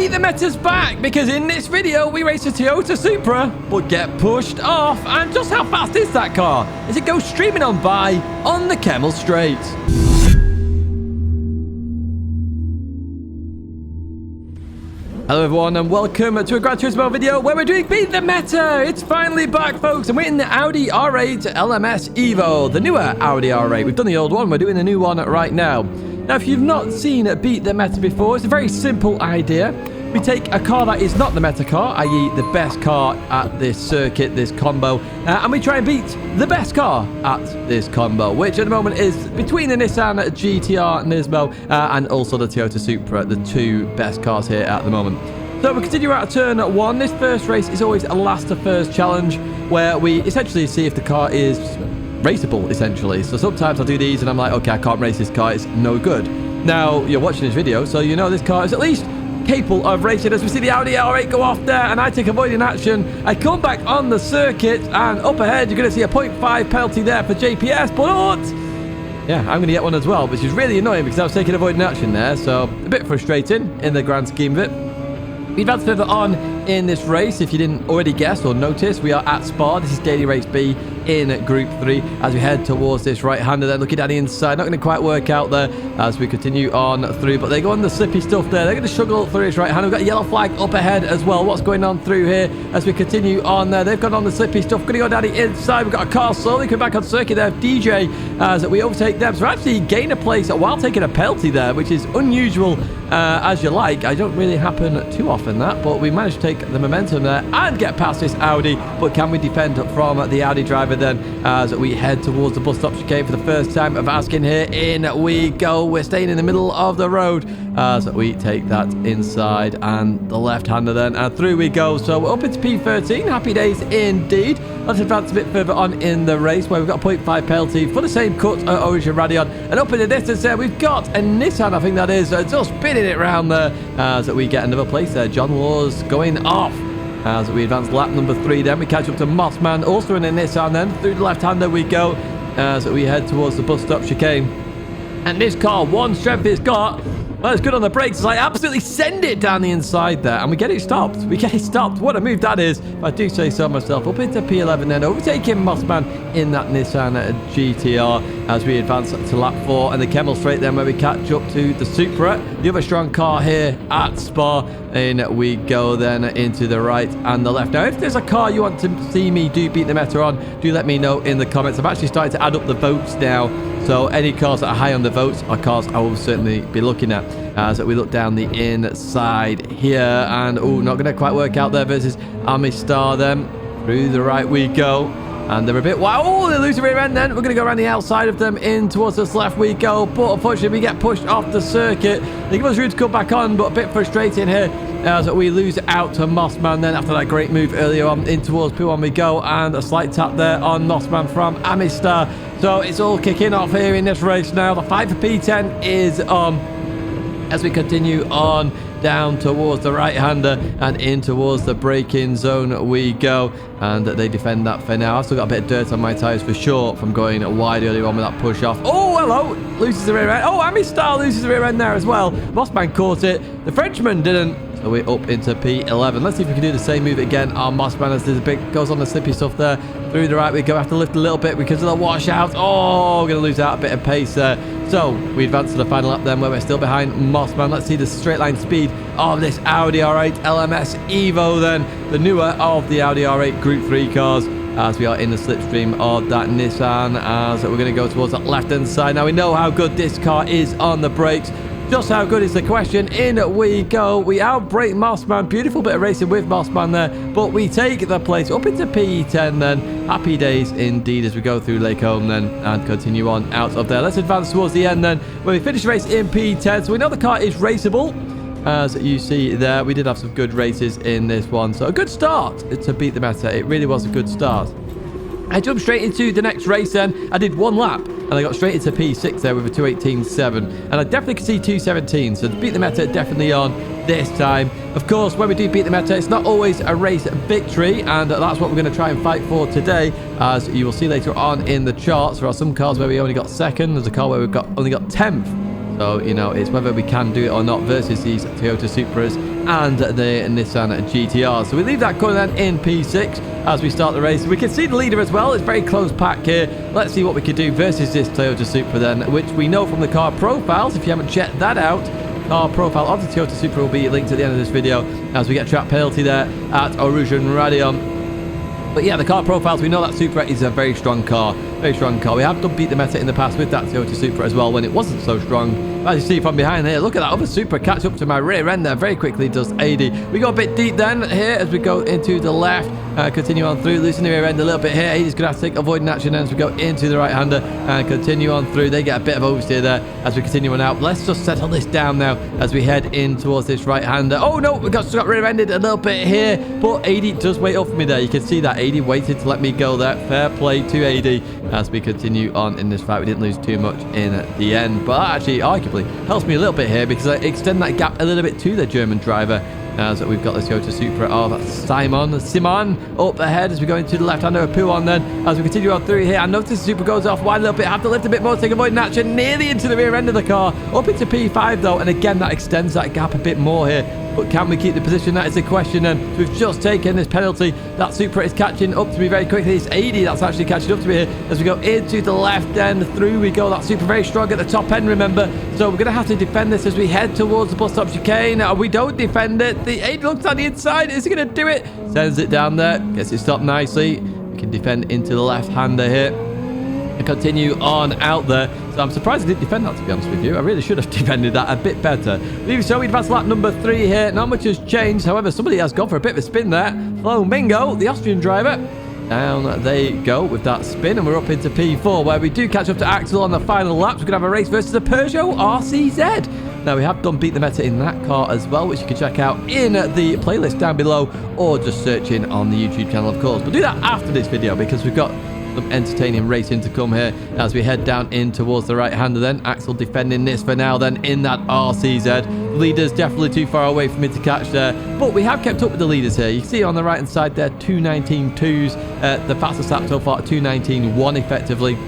Beat the Meta's back, because in this video we race a Toyota Supra but get pushed off. And just how fast is that car as it goes streaming on by on the Kemmel Straight? Hello everyone and welcome to a Gran Turismo video where we're doing Beat the Meta. It's finally back, folks, and we're in the Audi R8 LMS Evo, the newer Audi R8. We've done the old one, we're doing the new one right now. Now, if you've not seen Beat the Meta before, it's a very simple idea. We take a car that is not the meta car, i.e. the best car at this circuit, this combo, and we try and beat the best car at this combo, which at the moment is between the Nissan GT-R Nismo and also the Toyota Supra, the two best cars here at the moment. So we continue out of turn one. This first race is always a last to first challenge where we essentially see if the car is raceable, essentially. So sometimes I'll do these and I'm like, okay, I can't race this car, it's no good. Now, you're watching this video, so you know this car is at least capable of racing. As we see the Audi R8 go off there and I take avoiding action, I come back on the circuit and up ahead you're going to see a 0.5 penalty there for JPS, but yeah, I'm going to get one as well, which is really annoying because I was taking avoiding action there, so a bit frustrating in the grand scheme of it. We advance further on in this race. If you didn't already guess or notice, we are at Spa. This is daily race B in Group 3 as we head towards this right-hander there. Looking down the inside, not going to quite work out there as we continue on through, but they go on the slippy stuff there. They're going to struggle through this right-hander. We've got a yellow flag up ahead as well. What's going on through here as we continue on there? They've gone on the slippy stuff. Going to go down the inside. We've got a car slowly coming back on circuit there. DJ as we overtake them. So actually gain a place while taking a penalty there, which is unusual as you like. I don't really happen too often that, but we managed to take the momentum there and get past this Audi. But can we defend from the Audi driver then as we head towards the bus stop chicane for the first time of asking here? In we go. We're staying in the middle of the road as we take that inside and the left-hander then, and through we go. So we're up into P13. Happy days indeed. Let's advance a bit further on in the race where we've got a 0.5 penalty for the same cut at Origin Radion. And up in the distance there, we've got a Nissan, I think that is, just spinning it round there as we get another place there. John Law's going off as we advance lap number 3. Then we catch up to Mossman, also in a Nissan. Then through the left-hander we go as we head towards the bus stop chicane. And this car, one strength it's got, well, it's good on the brakes. I absolutely send it down the inside there, and we get it stopped. We get it stopped. What a move that is, if I do say so myself. Up into P11 then, overtaking Mossman in that Nissan GT-R as we advance to lap 4 and the Kemmel Straight then, where we catch up to the Supra, the other strong car here at Spa. In we go then into the right and the left. Now, if there's a car you want to see me do Beat the Meta on, do let me know in the comments. I've actually started to add up the votes now. So any cars that are high on the votes are cars I will certainly be looking at as we look down the inside here. And, oh, not going to quite work out there versus Amistar then. Through the right we go. And they're a bit wild. Oh, they lose the rear end then. We're going to go around the outside of them in towards us left we go. But unfortunately, we get pushed off the circuit. They give us room to come back on, but a bit frustrating here as we lose out to Mossman then after that great move earlier on. In towards P1 we go, and a slight tap there on Mossman from Amistar. So it's all kicking off here in this race now. The 5 for P10 is on as we continue on down towards the right-hander and in towards the braking zone we go, and they defend that for now. I've still got a bit of dirt on my tyres for sure from going wide earlier on with that push off. Oh, hello, loses the rear end. Oh, Amistar loses the rear end there as well. Mossman caught it, the Frenchman didn't. So we're up into P11. Let's see if we can do the same move again on Mossman as there's a bit goes on the slippy stuff there. Through the right we go, have to lift a little bit because of the washout. Oh, we're going to lose out a bit of pace there. So we advance to the final lap then where we're still behind Mossman. Let's see the straight line speed of this Audi R8 LMS Evo then, the newer of the Audi R8 Group 3 cars, as we are in the slipstream of that Nissan as we're going to go towards that left-hand side. Now we know how good this car is on the brakes. Just how good is the question? In we go. We outbrake Mossman. Beautiful bit of racing with Mossman there. But we take the place up into P10 then. Happy days indeed as we go through Lake Home then and continue on out of there. Let's advance towards the end then when we finish the race in P10. So we know the car is raceable. As you see there, we did have some good races in this one. So a good start to Beat the Meta. It really was a good start. I jumped straight into the next race then. I did one lap and I got straight into P6 there with a 2:18.7, and I definitely could see 2:17, so to Beat the Meta definitely on this time. Of course, when we do Beat the Meta, it's not always a race victory, and that's what we're going to try and fight for today, as you will see later on in the charts. There are some cars where we only got second, there's a car where we've only got 10th. So, you know, it's whether we can do it or not versus these Toyota Supras and the Nissan GTR. So we leave that corner then in P6 as we start the race. We can see the leader as well. It's very close pack here. Let's see what we can do versus this Toyota Supra then, which we know from the car profiles. If you haven't checked that out, car profile of the Toyota Supra will be linked at the end of this video as we get track penalty there at Eau Rouge and Raidillon. But yeah, the car profiles, we know that Supra is a very strong car. Very strong car. We have done beat the meta in the past with that Toyota Supra as well when it wasn't so strong. As you see from behind here, look at that other Supra catch up to my rear end there. Very quickly does 80. We go a bit deep then here as we go into the left. Continue on through, loosen the rear end a little bit here. 80's going to have to take avoiding action as we go into the right-hander and continue on through. They get a bit of oversteer there as we continue on out. Let's just settle this down now as we head in towards this right-hander. Oh no, we got rear-ended a little bit here, but 80 does wait up for me there. You can see that 80 waited to let me go there. Fair play to 80 as we continue on in this fight. We didn't lose too much in the end, but that actually arguably helps me a little bit here because I extend that gap a little bit to the German driver. As we've got the Toyota Supra of Simon up ahead as we go into the left-hander of Pouon then. As we continue on through here, I notice the Supra goes off wide a little bit. Have to lift a bit more to take avoiding action. Nearly into the rear end of the car. Up into P5 though, and again that extends that gap a bit more here. But can we keep the position? That is the question then. So we've just taken this penalty. That Supra is catching up to me very quickly. It's 80 that's actually catching up to me here as we go into the left end. Through we go. That Supra very strong at the top end, remember. So we're going to have to defend this as we head towards the bus stop chicane. We don't defend it. The 80 looks on the inside. Is he going to do it? Sends it down there. Gets it stopped nicely. We can defend into the left-hander here. And continue on out there. So I'm surprised I didn't defend that, to be honest with you. I really should have defended that a bit better. So we advance lap number 3 here. Not much has changed. However, somebody has gone for a bit of a spin there. Flamingo, the Austrian driver. Down they go with that spin, and we're up into P4 where we do catch up to Axel on the final laps. We're going to have a race versus a Peugeot RCZ. Now, we have done beat the meta in that car as well, which you can check out in the playlist down below or just searching on the YouTube channel, of course. We'll do that after this video because we've got some entertaining racing to come here as we head down in towards the right-hander then. Axel defending this for now then in that RCZ. Leaders definitely too far away for me to catch there, but we have kept up with the leaders here. You can see on the right-hand side there, 2:19.2s. The fastest lap so far, 2:19.1 effectively.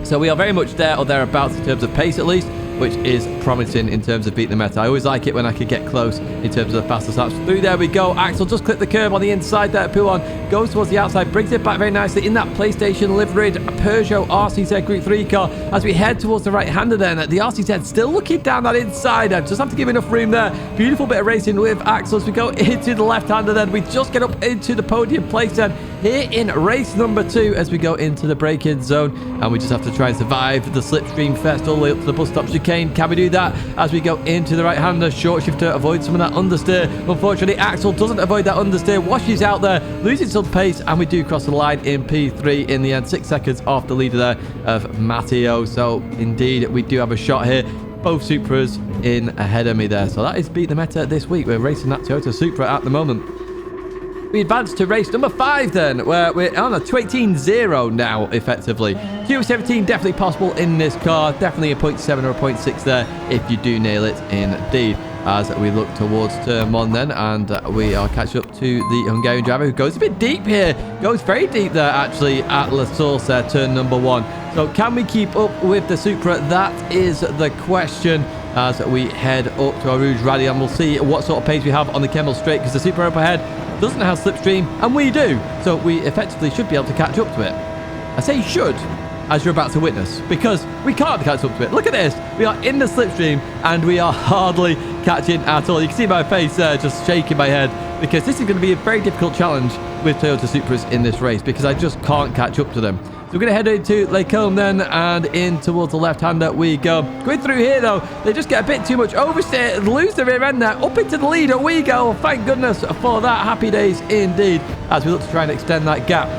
So we are very much there or thereabouts in terms of pace at least, which is promising in terms of beating the meta. I always like it when I can get close in terms of the fastest laps. Through there we go. Axel just clipped the curb on the inside there. Pouon goes towards the outside, brings it back very nicely in that PlayStation liveried Peugeot RCZ Group 3 car as we head towards the right-hander then. The RCZ still looking down that inside. I just have to give enough room there. Beautiful bit of racing with Axel as we go into the left-hander then. We just get up into the podium place then here in race number 2 as we go into the braking zone, and we just have to try and survive the slipstream first all the way up to the bus stop chicane. Can we do that as we go into the right-hander? Short shifter, avoid some of that understeer. Unfortunately, Axel doesn't avoid that understeer, washes out there, losing some pace, and we do cross the line in P3 in the end. 6 seconds off the leader there of Matteo. So indeed, we do have a shot here. Both Supras in ahead of me there. So that is beat the meta this week. We're racing that Toyota Supra at the moment. We advance to race number 5 then, where we're on a 2:18.0 now, effectively. Q17 definitely possible in this car. Definitely a 0.7 or a 0.6 there if you do nail it indeed. As we look towards turn 1 then, and we are catching up to the Hungarian driver who goes a bit deep here. Goes very deep there, actually, at La Source there, turn number 1. So can we keep up with the Supra? That is the question as we head up to our Rouge Rally, and we'll see what sort of pace we have on the Kemmel Straight because the Supra up ahead doesn't have slipstream, and we do. So we effectively should be able to catch up to it. I say should, as you're about to witness, because we can't catch up to it. Look at this. We are in the slipstream, and we are hardly catching at all. You can see my face there, just shaking my head, because this is going to be a very difficult challenge with Toyota Supras in this race, because I just can't catch up to them. So we're going to head into Lake Combe then, and in towards the left-hander we go. Going through here, though, they just get a bit too much oversteer, lose the rear end there. Up into the leader we go. Thank goodness for that. Happy days indeed, as we look to try and extend that gap.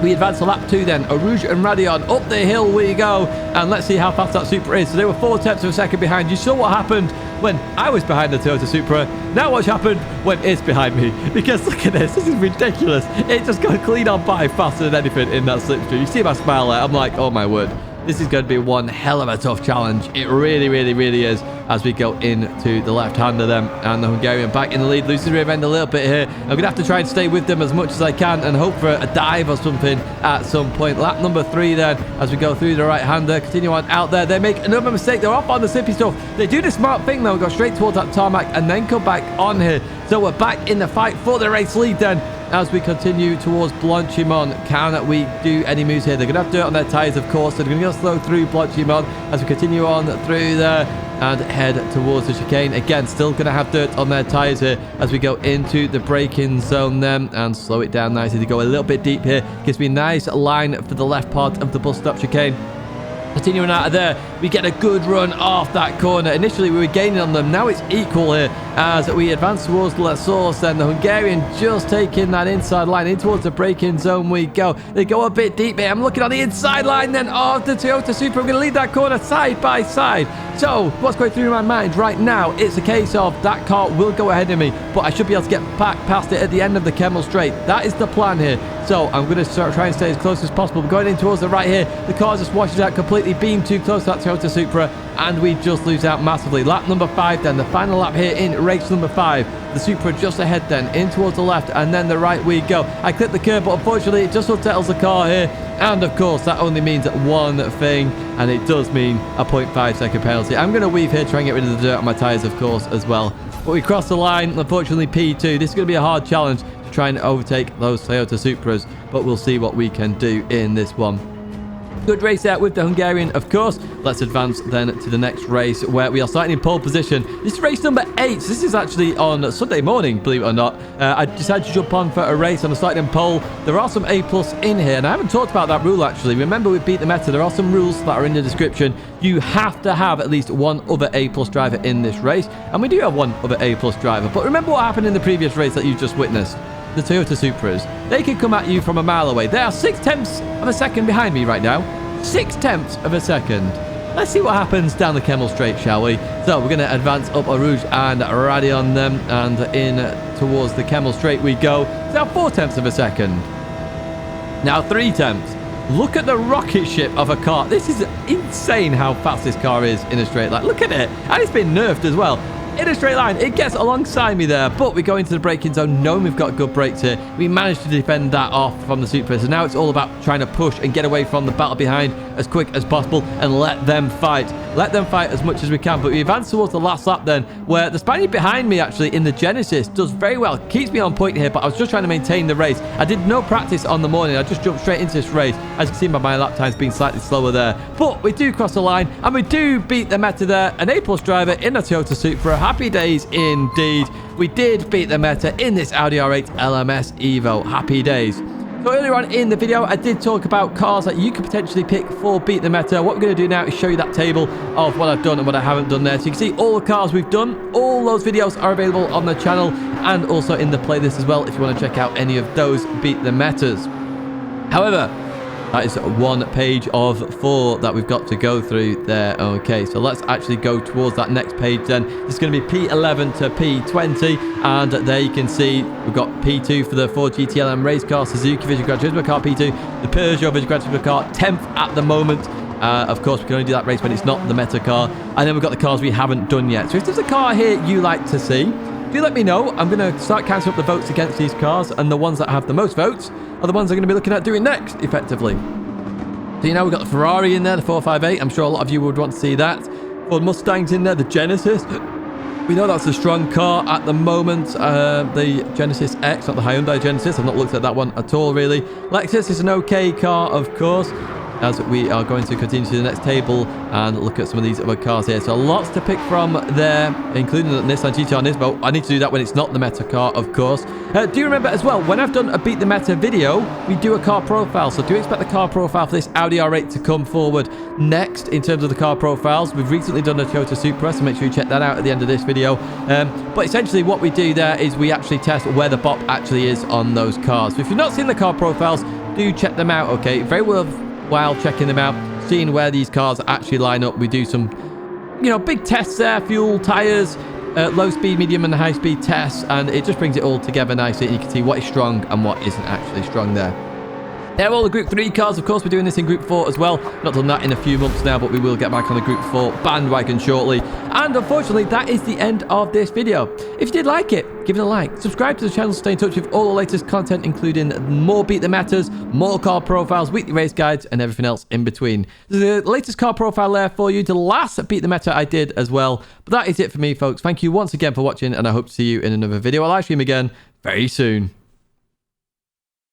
We advance to lap 2 then. Eau Rouge and Raidillon. Up the hill we go. And let's see how fast that Supra is. So they were 4/10 of a second behind. You saw what happened when I was behind the Toyota Supra. Now what's happened when it's behind me. Because look at this. This is ridiculous. It just got clean on by faster than anything in that slipstream. You see my smile there. I'm like, oh my word. This is going to be one hell of a tough challenge. It really, really, really is. as we go into the left-hander then. And the Hungarian back in the lead, loses rear end a little bit here. I'm going to have to try and stay with them as much as I can and hope for a dive or something at some point. Lap number 3 then, as we go through the right-hander, continue on out there. They make another mistake. They're off on the slippy stuff. They do the smart thing though, go straight towards that tarmac and then come back on here. So we're back in the fight for the race lead then, as we continue towards Blanchimont. Can we do any moves here? They're going to have dirt on their tyres, of course. So they're going to go slow through Blanchimont as we continue on through there and head towards the chicane. Again, still going to have dirt on their tyres here as we go into the braking zone then and slow it down nicely to go a little bit deep here. Gives me a nice line for the left part of the bus stop chicane. Continuing out of there, we get a good run off that corner. Initially, we were gaining on them. Now it's equal here as we advance towards La Source. Then the Hungarian just taking that inside line in towards the braking zone we go. They go a bit deep here. I'm looking on the inside line then of the Toyota Supra. I'm going to lead that corner side by side. So what's going through my mind right now, it's a case of that car will go ahead of me, but I should be able to get back past it at the end of the Kemmel Straight. That is the plan here. So I'm going to try and stay as close as possible. We're going in towards the right here. The car just washes out completely, being too close to that Toyota Supra, and we just lose out massively. Lap number 5 then, the final lap here in race number 5. The Supra just ahead then, in towards the left, and then the right we go. I clip the curb, but unfortunately it just unsettles the car here. And of course, that only means one thing, and it does mean a 0.5 second penalty. I'm going to weave here, try and get rid of the dirt on my tyres, of course, as well. But we cross the line, unfortunately, P2. This is going to be a hard challenge to try and overtake those Toyota Supras, but we'll see what we can do in this one. Good race out with the Hungarian, of course. Let's advance then to the next race, where we are starting in pole position. This is race number 8. This is actually on Sunday morning, believe it or not. I decided to jump on for a race on a starting pole. There are some A+ in here, and I haven't talked about that rule, actually. Remember, we beat the meta. There are some rules that are in the description. You have to have at least one other A+ driver in this race, and we do have one other A+ driver. But remember what happened in the previous race that you just witnessed. The Toyota Supras, they can come at you from a mile away. They are 0.6 of a second behind me right now. 0.6 of a second. Let's see what happens down the Kemmel Straight, shall we? So we're going to advance up a Rouge and Radion them, and in towards the Kemmel Straight we go. It's now 0.4 of a second. Now 0.3. Look at the rocket ship of a car. This is insane how fast this car is in a straight line. Look at it. And it's been nerfed as well. In a straight line, it gets alongside me there, but we go into the braking zone knowing we've got good brakes here. We managed to defend that off from the Supra, so now it's all about trying to push and get away from the battle behind as quick as possible and let them fight. Let them fight as much as we can, but we advance towards the last lap then, where the Spaniard behind me actually in the Genesis does very well, keeps me on point here, but I was just trying to maintain the race. I did no practice on the morning, I just jumped straight into this race. As you can see by my lap times being slightly slower there, but we do cross the line and we do beat the meta there. An A+ driver in a Toyota Supra. Happy days indeed. We did beat the meta in this Audi R8 LMS Evo. Happy days. So earlier on in the video, I did talk about cars that you could potentially pick for Beat the Meta. What we're going to do now is show you that table of what I've done and what I haven't done there. So you can see all the cars we've done. All those videos are available on the channel and also in the playlist as well if you want to check out any of those Beat the Metas. However, that is one page of 4 that we've got to go through there. Okay, so let's actually go towards that next page then. This is going to be P11 to P20. And there you can see we've got P2 for the Ford GTLM race car, Suzuki Vision Gran Turismo car P2, the Peugeot Vision Gran Turismo car 10th at the moment. Of course, we can only do that race when it's not the meta car. And then we've got the cars we haven't done yet. So if there's a car here you like to see, do let me know. I'm going to start counting up the votes against these cars, and the ones that have the most votes are the ones I'm going to be looking at doing next, effectively. So you know we've got the Ferrari in there, the 458. I'm sure a lot of you would want to see that. Ford Mustang's in there, the Genesis. We know that's a strong car at the moment. The Genesis X, not the Hyundai Genesis. I've not looked at that one at all, really. Lexus is an okay car, of course, as we are going to continue to the next table and look at some of these other cars here. So lots to pick from there, including the Nissan GT-R Nismo. I need to do that when it's not the meta car, of course. Do you remember as well, when I've done a Beat the Meta video, we do a car profile. So do expect the car profile for this Audi R8 to come forward next in terms of the car profiles. We've recently done a Toyota Supra, so make sure you check that out at the end of this video. But essentially what we do there is we actually test where the bop actually is on those cars. So if you've not seen the car profiles, do check them out, okay? Very worthwhile checking them out, seeing where these cars actually line up. We do some, big tests there, fuel, tires, low speed, medium and high speed tests, and it just brings it all together nicely, and you can see what is strong and what isn't actually strong there. They're all the Group 3 cars. Of course, we're doing this in Group 4 as well. Not done that in a few months now, but we will get back on the Group 4 bandwagon shortly. And unfortunately, that is the end of this video. If you did like it, give it a like. Subscribe to the channel to stay in touch with all the latest content, including more Beat the Metas, more car profiles, weekly race guides, and everything else in between. There's the latest car profile there for you. The last Beat the Meta I did as well. But that is it for me, folks. Thank you once again for watching, and I hope to see you in another video. I'll live stream again very soon.